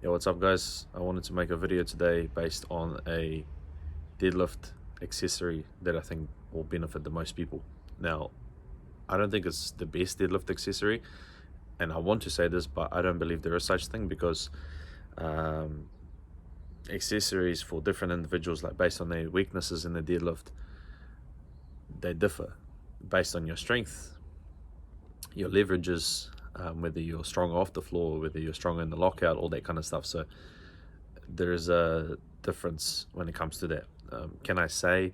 Yeah, what's up guys? I wanted to make a video today based on a deadlift accessory that I think will benefit the most people. Now, I don't think it's the best deadlift accessory, and I want to say this, but I don't believe there is such thing because accessories for different individuals, like based on their weaknesses in the deadlift, they differ based on your strength, your leverages, whether you're stronger off the floor, whether you're stronger in the lockout, all that kind of stuff. So there is a difference when it comes to that. Can I say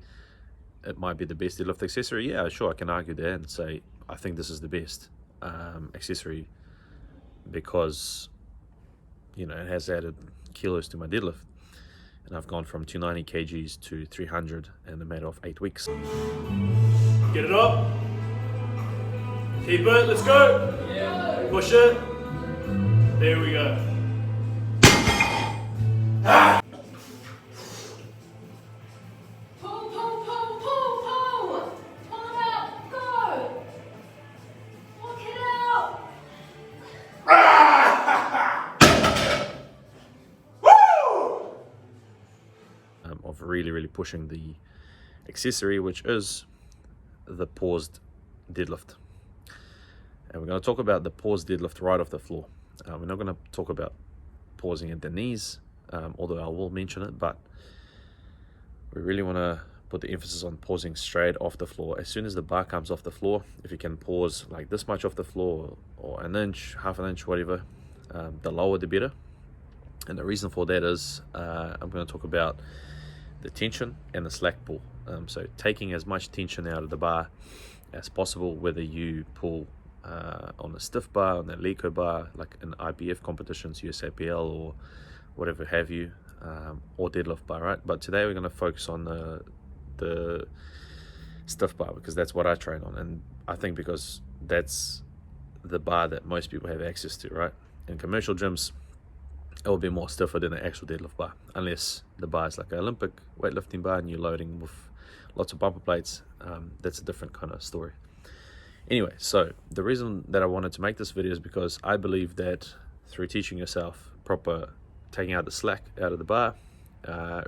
it might be the best deadlift accessory? Yeah, sure, I can argue that and say I think this is the best accessory because, you know, it has added kilos to my deadlift, and I've gone from 290 kgs to 300 in a matter of 8 weeks. Get it up. Keep it. Let's go. Yeah. Push it. There we go. Ah. Pull, pull, pull, pull, pull. Pull it out. Go. Look it out. Woo! Of really pushing the accessory, which is the paused deadlift. And we're going to talk about the paused deadlift right off the floor. We're not going to talk about pausing at the knees, although I will mention it, but we really want to put the emphasis on pausing straight off the floor. As soon as the bar comes off the floor, if you can pause like this much off the floor, or an inch, half an inch, whatever, the lower the better. And the reason for that is I'm going to talk about the tension and the slack pull. So taking as much tension out of the bar as possible, whether you pull on a stiff bar, on a Leco bar, like in IPF competitions, USAPL or whatever have you, or deadlift bar, right? But today we're going to focus on the stiff bar because that's what I train on, and I think because that's the bar that most people have access to, right? In commercial gyms, it will be more stiffer than an actual deadlift bar, unless the bar is like an Olympic weightlifting bar and you're loading with lots of bumper plates. That's a different kind of story. Anyway, so the reason that I wanted to make this video is because I believe that through teaching yourself proper taking out the slack out of the bar,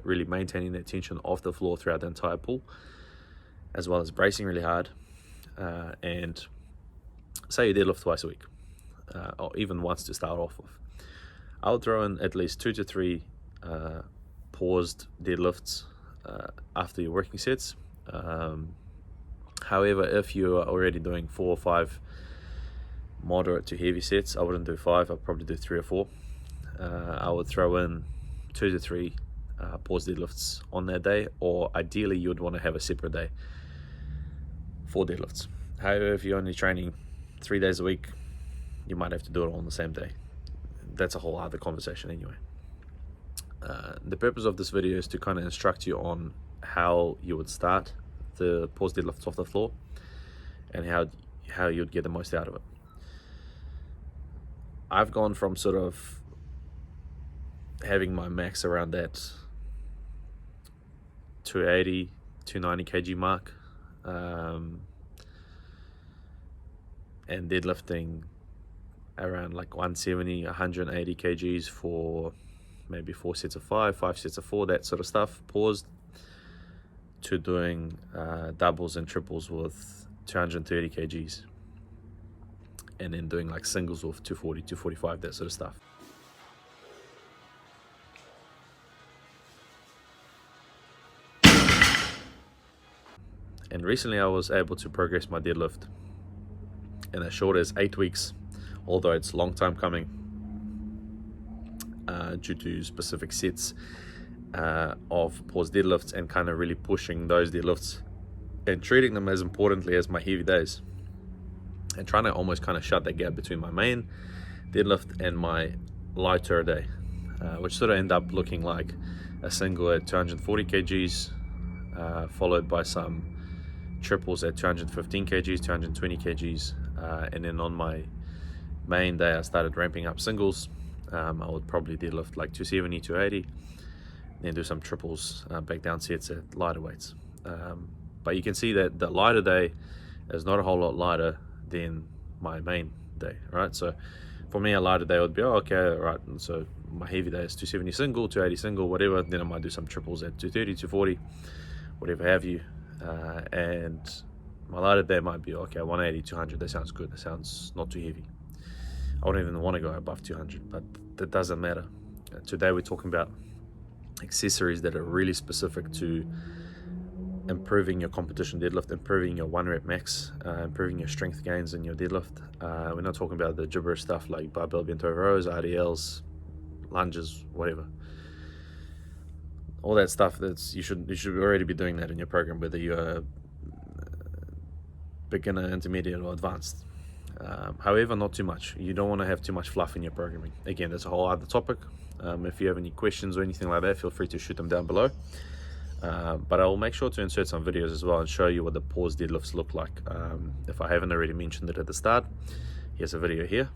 really maintaining that tension off the floor throughout the entire pull, as well as bracing really hard, and say you deadlift twice a week, or even once to start off with, I would throw in at least 2 to 3 paused deadlifts after your working sets. However, if you are already doing 4 or 5 moderate to heavy sets, I wouldn't do 5, I'd probably do 3 or 4. I would throw in 2 to 3 paused deadlifts on that day, or ideally you would want to have a separate day for deadlifts. However, if you're only training 3 days a week, you might have to do it all on the same day. That's a whole other conversation anyway. The purpose of this video is to kind of instruct you on how you would start the paused deadlifts off the floor and how you'd get the most out of it. I've gone from sort of having my max around that 280, 290 kg mark, and deadlifting around like 170, 180 kgs for maybe 4 sets of 5 sets of 4, that sort of stuff, paused, to doing doubles and triples with 230 kgs, and then doing like singles with 240, 245, that sort of stuff. And recently I was able to progress my deadlift in as short as 8 weeks, although it's a long time coming, due to specific sets of paused deadlifts and kind of really pushing those deadlifts and treating them as importantly as my heavy days, and trying to almost kind of shut that gap between my main deadlift and my lighter day, which sort of end up looking like a single at 240 kgs, followed by some triples at 215 kgs, 220 kgs, and then on my main day I started ramping up singles. I would probably deadlift like 270, 280, then do some triples, back down sets at lighter weights. But you can see that the lighter day is not a whole lot lighter than my main day, right? So for me, a lighter day would be, oh, okay, right, and so my heavy day is 270 single, 280 single, whatever. Then I might do some triples at 230, 240, whatever have you. And my lighter day might be, okay, 180, 200, that sounds good, that sounds not too heavy. I wouldn't even want to go above 200, but that doesn't matter. Today we're talking about accessories that are really specific to improving your competition deadlift, improving your 1 rep max, improving your strength gains in your deadlift. We're not talking about the gibberish stuff like barbell bent over rows, RDLs, lunges, whatever. All that stuff you should already be doing that in your program, whether you're beginner, intermediate, or advanced. However, not too much. You don't want to have too much fluff in your programming. Again, that's a whole other topic. If you have any questions or anything like that, feel free to shoot them down below. But I'll make sure to insert some videos as well and show you what the pause deadlifts look like. If I haven't already mentioned it at the start, here's a video here.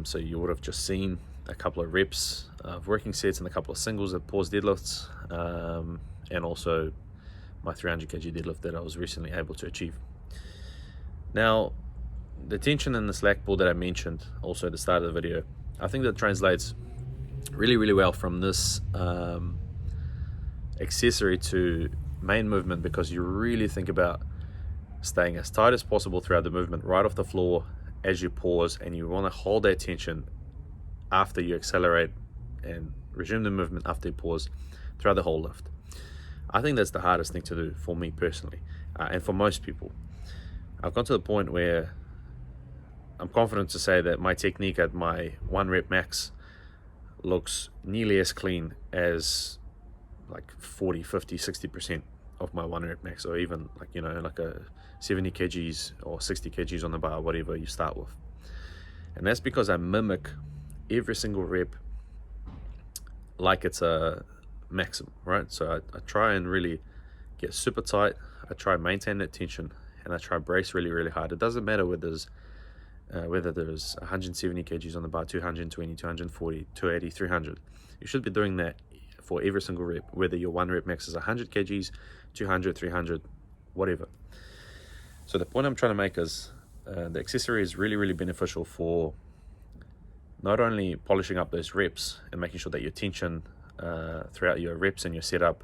So you would have just seen a couple of reps of working sets and a couple of singles at pause deadlifts, and also my 300 kg deadlift that I was recently able to achieve. Now, the tension in the slack pull that I mentioned also at the start of the video, I think that translates really, really well from this accessory to main movement, because you really think about staying as tight as possible throughout the movement, right off the floor as you pause, and you want to hold that tension after you accelerate and resume the movement after you pause throughout the whole lift. I think that's the hardest thing to do for me personally, and for most people. I've got to the point where I'm confident to say that my technique at my 1 rep max looks nearly as clean as like 40, 50, 60% of my 1 rep max, or even like, you know, like a 70 kgs or 60 kgs on the bar, whatever you start with. And that's because I mimic every single rep like it's a maximum, right? So I try and really get super tight, I try and maintain that tension, and I try and brace really, really hard. It doesn't matter whether there's 170 kgs on the bar, 220, 240, 280, 300. You should be doing that for every single rep, whether your 1 rep max is 100 kgs, 200, 300, whatever. So the point I'm trying to make is the accessory is really, really beneficial for not only polishing up those reps and making sure that your tension throughout your reps and your setup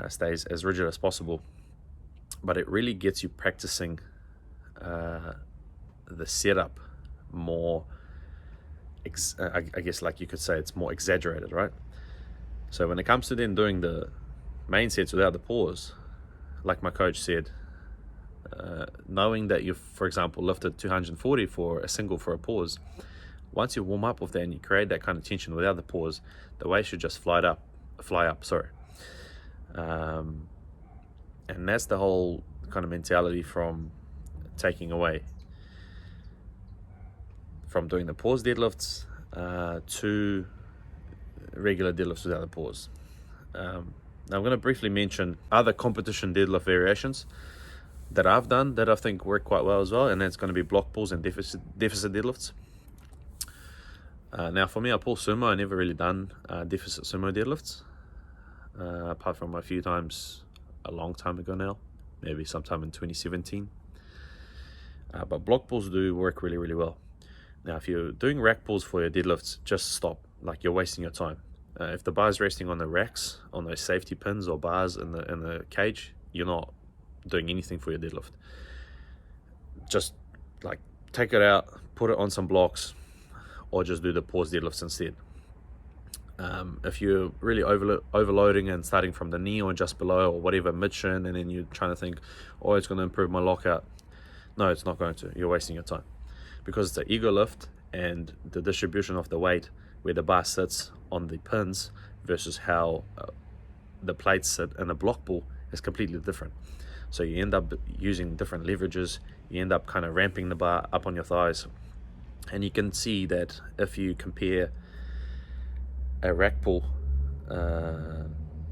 stays as rigid as possible, but it really gets you practicing the setup more, I guess, like you could say, it's more exaggerated, right? So when it comes to then doing the main sets without the pause, like my coach said, knowing that you've, for example, lifted 240 for a single for a pause, once you warm up with that and you create that kind of tension without the pause, the weight should just fly up. And that's the whole kind of mentality from taking away from doing the pause deadlifts to regular deadlifts without the pause. Now I'm going to briefly mention other competition deadlift variations that I've done that I think work quite well as well, and that's going to be block pulls and deficit deadlifts. Now for me, I pull sumo. I never really done deficit sumo deadlifts, apart from a few times a long time ago now, maybe sometime in 2017. But block pulls do work really, really well. Now if you're doing rack pulls for your deadlifts, just stop. Like, you're wasting your time. If the bar's resting on the racks, on those safety pins or bars in the cage, you're not doing anything for your deadlift. Just like take it out, put it on some blocks, or just do the pause deadlifts instead. If you're really overloading and starting from the knee or just below or whatever, mid shin, and then you're trying to think, oh, it's going to improve my lockout. No, it's not going to. You're wasting your time, because it's an ego lift, and the distribution of the weight where the bar sits on the pins versus how the plates sit in a block pull is completely different. So you end up using different leverages, you end up kind of ramping the bar up on your thighs, and you can see that if you compare a rack pull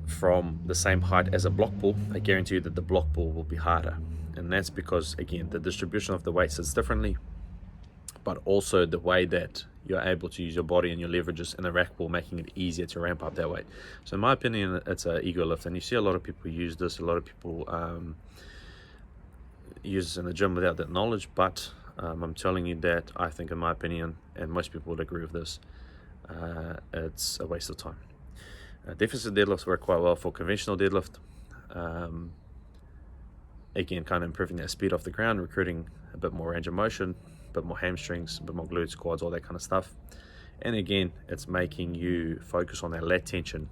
from the same height as a block pull, I guarantee you that the block pull will be harder. And that's because, again, the distribution of the weight sits differently. but also the way that you're able to use your body and your leverages in the rack ball, making it easier to ramp up that weight. So in my opinion, it's an ego lift, and you see a lot of people use this, a lot of people use it in the gym without that knowledge, but I'm telling you that I think, in my opinion, and most people would agree with this, it's a waste of time. Deficit deadlifts work quite well for conventional deadlift. Again, kind of improving that speed off the ground, recruiting a bit more range of motion, a bit more hamstrings, a bit more glutes, quads, all that kind of stuff. And again, it's making you focus on that lat tension,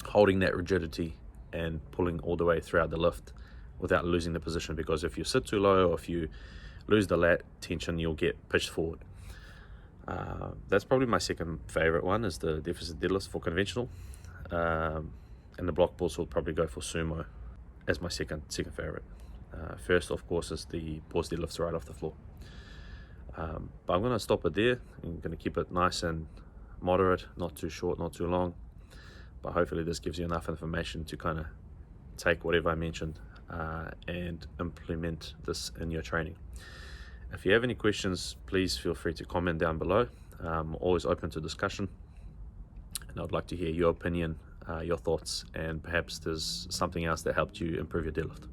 holding that rigidity and pulling all the way throughout the lift without losing the position, because if you sit too low or if you lose the lat tension, you'll get pitched forward. That's probably my second favorite one, is the deficit deadlifts for conventional. And the block pulls will probably go for sumo as my second favorite. First, of course, is the pause deadlifts right off the floor. But I'm going to stop it there. I'm going to keep it nice and moderate, not too short, not too long. But hopefully this gives you enough information to kind of take whatever I mentioned and implement this in your training. If you have any questions, please feel free to comment down below. I'm always open to discussion, and I'd like to hear your opinion, your thoughts, and perhaps there's something else that helped you improve your deadlift.